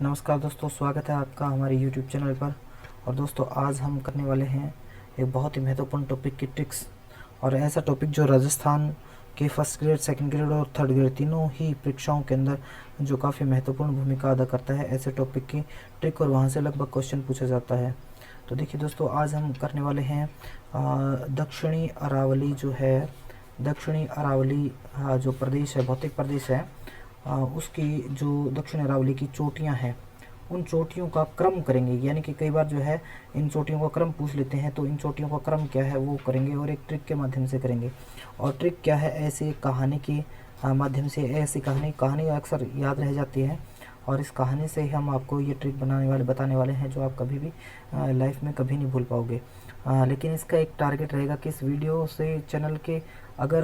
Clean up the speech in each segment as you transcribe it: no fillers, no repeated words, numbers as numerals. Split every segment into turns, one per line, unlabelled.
नमस्कार दोस्तों, स्वागत है आपका हमारे YouTube चैनल पर। और दोस्तों, आज हम करने वाले हैं एक बहुत ही महत्वपूर्ण टॉपिक की ट्रिक्स। और ऐसा टॉपिक जो राजस्थान के फर्स्ट ग्रेड, सेकंड ग्रेड और थर्ड ग्रेड तीनों ही परीक्षाओं के अंदर जो काफ़ी महत्वपूर्ण भूमिका अदा करता है, ऐसे टॉपिक की ट्रिक, और वहाँ से लगभग क्वेश्चन पूछा जाता है। तो देखिए दोस्तों, आज हम करने वाले हैं दक्षिणी अरावली जो है, दक्षिणी अरावली जो प्रदेश है, भौतिक प्रदेश है, उसकी जो दक्षिण अरावली की चोटियां हैं, उन चोटियों का क्रम करेंगे। यानी कि कई बार जो है इन चोटियों का क्रम पूछ लेते हैं, तो इन चोटियों का क्रम क्या है वो करेंगे, और एक ट्रिक के माध्यम से करेंगे। और ट्रिक क्या है, ऐसे कहानी के माध्यम से, ऐसी कहानी अक्सर याद रह जाती है, और इस कहानी से ही हम आपको ये ट्रिक बताने वाले हैं जो आप कभी भी लाइफ में कभी नहीं भूल पाओगे। लेकिन इसका एक टारगेट रहेगा कि इस वीडियो से चैनल के अगर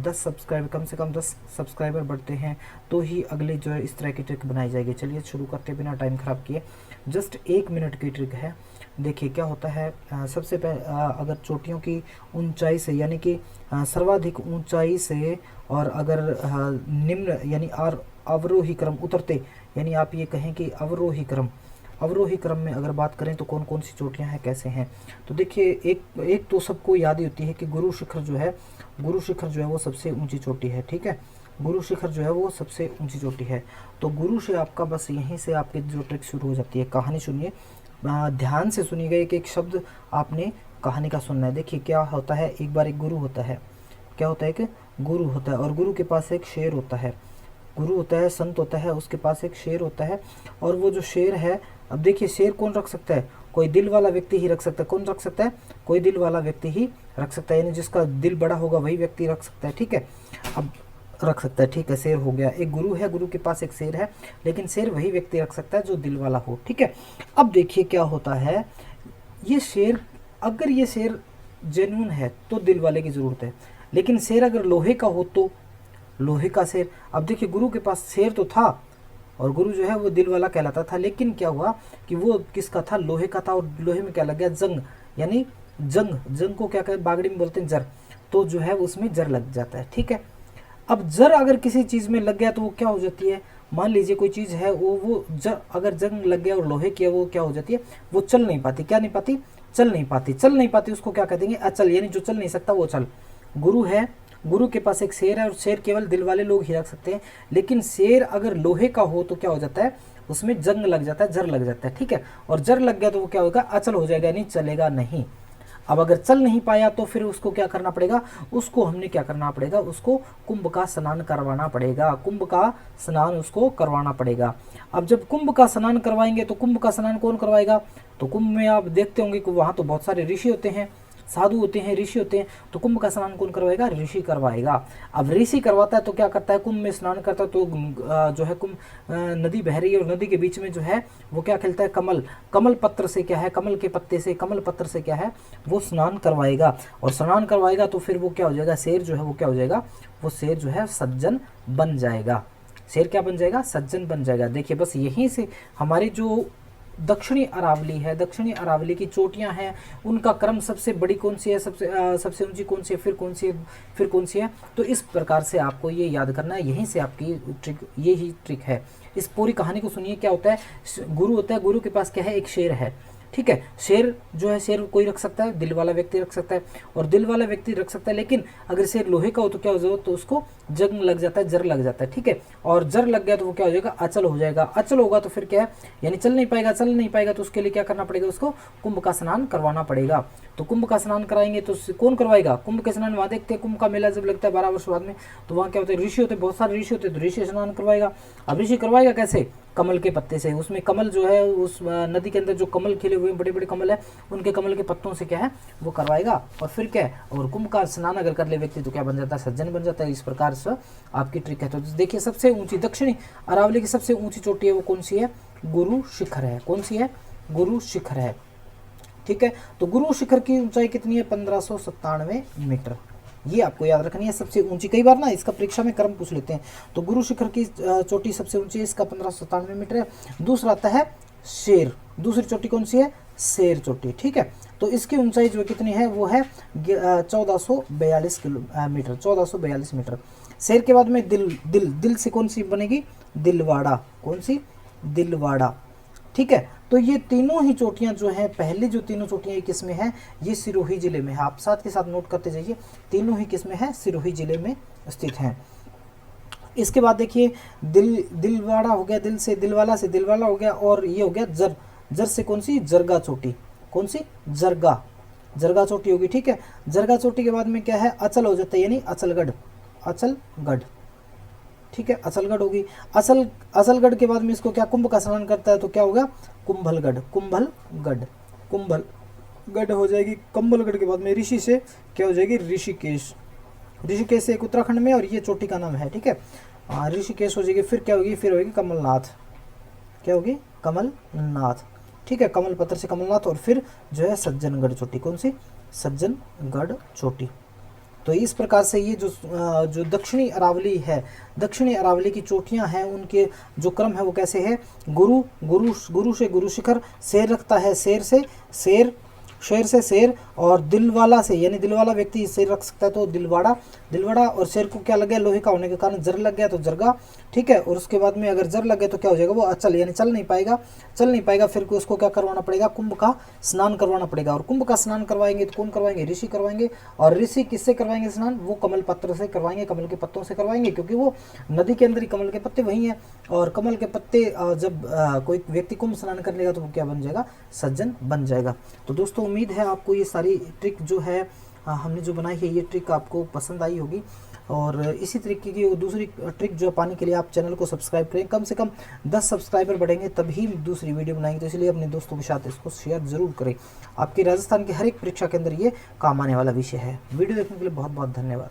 10 सब्सक्राइबर, कम से कम 10 सब्सक्राइबर बढ़ते हैं तो ही अगली जो है इस तरह की ट्रिक बनाई जाएगी। चलिए शुरू करते बिना टाइम ख़राब किए। जस्ट 1 मिनट की ट्रिक है। देखिए क्या होता है, सबसे पहले अगर चोटियों की ऊंचाई से, यानी कि सर्वाधिक ऊंचाई से, और अगर निम्न यानी अवरोही क्रम उतरते, यानी आप ये कहें कि अवरोही क्रम में अगर बात करें तो कौन कौन सी चोटियां हैं, कैसे हैं। तो देखिए, एक तो सबको याद ही होती है कि गुरु शिखर जो है वो सबसे ऊंची चोटी है। ठीक है, गुरु शिखर जो है वो सबसे ऊंची चोटी है। तो गुरु से आपका बस यहीं से आपकी जो ट्रिक शुरू हो जाती है। कहानी सुनिए, ध्यान से सुनिएगा, एक एक शब्द आपने कहानी का सुनना है। देखिए क्या होता है, एक बार एक गुरु होता है। क्या होता है कि गुरु होता है, और गुरु के पास एक शेर होता है। गुरु होता है, संत होता है, उसके पास एक शेर होता है। और वो जो शेर है, अब देखिए शेर कौन रख सकता है, कोई दिल वाला व्यक्ति ही रख सकता है। कौन रख सकता है, कोई दिल वाला व्यक्ति ही रख सकता है, यानी जिसका दिल बड़ा होगा वही व्यक्ति रख सकता है। ठीक है, अब रख सकता है। ठीक है, शेर हो गया। एक गुरु है, गुरु के पास एक शेर है, लेकिन शेर वही व्यक्ति रख सकता है जो दिल वाला हो। ठीक है, अब देखिए क्या होता है, ये शेर, अगर ये शेर जेन्युइन है तो दिल वाले की जरूरत है, लेकिन शेर अगर लोहे का हो तो लोहे का शेर। अब देखिए, गुरु के पास शेर तो था, और गुरु जो है वो दिल वाला कहलाता था, लेकिन क्या हुआ कि वो किसका था, लोहे का था। और लोहे में क्या लग गया, जंग, यानी जंग को क्या कहते, बागड़ी में बोलते हैं जर, तो जो है उसमें जर लग जाता है। ठीक है, अब जर अगर किसी चीज में लग गया तो वो क्या हो जाती है, मान लीजिए कोई चीज है, वो जर अगर जंग लग गया और लोहे की है, वो क्या हो जाती है, वो चल नहीं पाती। क्या नहीं पाती, चल नहीं पाती। उसको क्या कह देंगे, अचल, यानी जो चल नहीं सकता वो चल। गुरु है, गुरु के पास एक शेर है, और शेर केवल दिल वाले लोग ही रख सकते हैं, लेकिन शेर अगर लोहे का हो तो क्या हो जाता है, उसमें जंग लग जाता है, जर लग जाता है। ठीक है, और जर लग गया तो वो क्या होगा, अचल हो जाएगा, यानी चलेगा नहीं। अब अगर चल नहीं पाया तो फिर उसको क्या करना पड़ेगा, उसको हमने क्या करना पड़ेगा, उसको कुंभ का स्नान करवाना पड़ेगा। कुंभ का स्नान उसको करवाना पड़ेगा। अब जब कुंभ का स्नान करवाएंगे तो कुंभ का स्नान कौन करवाएगा, तो कुंभ में आप देखते होंगे कि वहां तो बहुत सारे ऋषि होते हैं, साधु होते हैं, ऋषि होते हैं। तो कुंभ का स्नान कौन करवाएगा, ऋषि करवाएगा। अब ऋषि करवाता है तो क्या करता है, कुंभ में स्नान करता है, तो जो है कुंभ, नदी बह रही है, और नदी के बीच में जो है वो क्या खेलता है, कमल पत्र से क्या है, कमल के पत्ते से, कमल पत्र से क्या है, वो स्नान करवाएगा। और स्नान करवाएगा तो फिर वो क्या हो जाएगा, शेर जो है वो क्या हो जाएगा, वो शेर जो है सज्जन बन जाएगा। शेर क्या बन जाएगा, सज्जन बन जाएगा। देखिए बस यहीं से हमारी जो दक्षिणी अरावली है, दक्षिणी अरावली की चोटियां हैं, उनका क्रम सबसे बड़ी कौन सी है, सबसे ऊंची कौन सी है, फिर कौन सी है। तो इस प्रकार से आपको ये याद करना है, यहीं से आपकी ट्रिक, ये ही ट्रिक है। इस पूरी कहानी को सुनिए। क्या होता है, गुरु होता है, गुरु के पास क्या है, एक शेर है। ठीक है, शेर जो है, शेर कोई रख सकता है, दिल वाला व्यक्ति रख सकता है, और दिल वाला व्यक्ति रख सकता है, लेकिन अगर शेर लोहे का हो तो क्या हो जाएगा, तो उसको जंग लग जाता है, जर लग जाता है। ठीक है, और जर लग गया तो वो क्या हो जाएगा, अचल हो जाएगा। अचल होगा तो फिर क्या है, यानी चल नहीं पाएगा, तो उसके लिए क्या करना पड़ेगा, उसको कुंभ का स्नान करवाना पड़ेगा। तो कुंभ का स्नान कराएंगे तो कौन करवाएगा, कुंभ के स्नान वहां देखते हैं, कुंभ का मेला जब लगता है 12 वर्ष बाद में, तो वहां क्या होता है, ऋषि होते हैं, बहुत सारे ऋषि होते हैं, तो ऋषि स्नान करवाएगा। अब ऋषि करवाएगा कैसे, कमल के पत्ते से। उसमें कमल जो है, उस नदी के अंदर जो कमल खिले हुए बड़े बड़े कमल है, उनके कमल के पत्तों से क्या है, वो करवाएगा। और फिर क्या है, और कुंभ का स्नान अगर कर ले व्यक्ति तो क्या बन जाता है, सज्जन बन जाता है। इस प्रकार से आपकी ट्रिक है। तो देखिए, सबसे ऊंची दक्षिणी अरावली की सबसे ऊंची चोटी है वो कौन सी है, गुरु शिखर है। कौन सी है, गुरु शिखर है। ठीक है, तो गुरु शिखर की ऊंचाई कितनी है, 1597 मीटर। ये आपको याद रखनी है, सबसे ऊंची। कई बार ना इसका परीक्षा में क्रम पूछ लेते हैं। तो गुरु शिखर की चोटी सबसे ऊंची है, इसका 1597 मीटर है। दूसरा आता है शेर। दूसरी चोटी कौन सी है, शेर चोटी। ठीक है, तो इसकी ऊंचाई जो कितनी है, वो है 1442 मीटर, 1442 मीटर। शेर के बाद में दिल से कौन सी बनेगी, दिलवाड़ा। कौन सी, दिलवाड़ा। ठीक है, तो ये तीनों ही चोटियां जो हैं, पहले जो तीनों चोटियां ये किस में है, ये सिरोही जिले में है। आप साथ के साथ नोट करते जाइए, तीनों ही किस में है, सिरोही जिले में स्थित हैं। इसके बाद देखिए दिलवाड़ा हो गया, दिल से दिलवाला से दिलवाला हो गया, और ये हो गया जर, जर से कौन सी, जरगा चोटी, कौन सी, जरगा, जरगा चोटी होगी। ठीक है, जरगा चोटी के बाद में क्या है, अचल हो जाता है, यानी अचलगढ़, अचलगढ़। ठीक है, अचलगढ़ होगी। अचलगढ़ के बाद में इसको क्या, कुंभ का स्नान करता है तो क्या होगा, कुंभलगढ़, कुंभलगढ़, कुंभलगढ़ हो जाएगी। कुंभलगढ़ के बाद में ऋषि से क्या हो जाएगी, ऋषिकेश, ऋषिकेश एक उत्तराखंड में, और ये चोटी का नाम है। ठीक है, ऋषिकेश हो जाएगी। फिर क्या होगी, फिर होगी कमलनाथ, क्या होगी, कमलनाथ। ठीक है, कमल पत्र से कमलनाथ, और फिर जो है सज्जनगढ़ चोटी, कौन सी, सज्जनगढ़ चोटी। तो इस प्रकार से ये जो दक्षिणी अरावली है, दक्षिणी अरावली की चोटियां हैं, उनके जो क्रम है वो कैसे है, गुरु गुरु गुरु से गुरु शिखर, शेर रखता है शेर से शेर, शेर से शेर, और दिलवाला से, यानी दिलवाला व्यक्ति शेर रख सकता है तो दिलवाड़ा, दिलवाड़ा, और शेर को क्या लग गया, लोहे का होने के कारण जर लग गया तो जरगा। ठीक है, और उसके बाद में अगर जर लग गया तो क्या हो जाएगा, वो अचल, यानी चल नहीं पाएगा, चल नहीं पाएगा। फिर उसको क्या करवाना पड़ेगा, कुंभ का स्नान करवाना पड़ेगा, और कुंभ का स्नान करवाएंगे तो कौन करवाएंगे, ऋषि करवाएंगे। और ऋषि किससे करवाएंगे स्नान, वो कमल पत्र से करवाएंगे, कमल के पत्तों से करवाएंगे, क्योंकि वो नदी के अंदर ही कमल के पत्ते वही हैं, और कमल के पत्ते जब कोई व्यक्ति कुंभ स्नान कर लेगा तो वो क्या बन जाएगा, सज्जन बन जाएगा। तो दोस्तों उम्मीद है आपको ये सारी ट्रिक जो है हमने जो बनाई है, ये ट्रिक आपको पसंद आई होगी। और इसी तरीके की दूसरी ट्रिक जो पाने के लिए आप चैनल को सब्सक्राइब करें, कम से कम 10 सब्सक्राइबर बढ़ेंगे तभी दूसरी वीडियो बनाएंगे, तो इसलिए अपने दोस्तों के साथ इसको शेयर जरूर करें। आपकी राजस्थान की हर एक परीक्षा के अंदर ये काम आने वाला विषय है। वीडियो देखने के लिए बहुत बहुत धन्यवाद।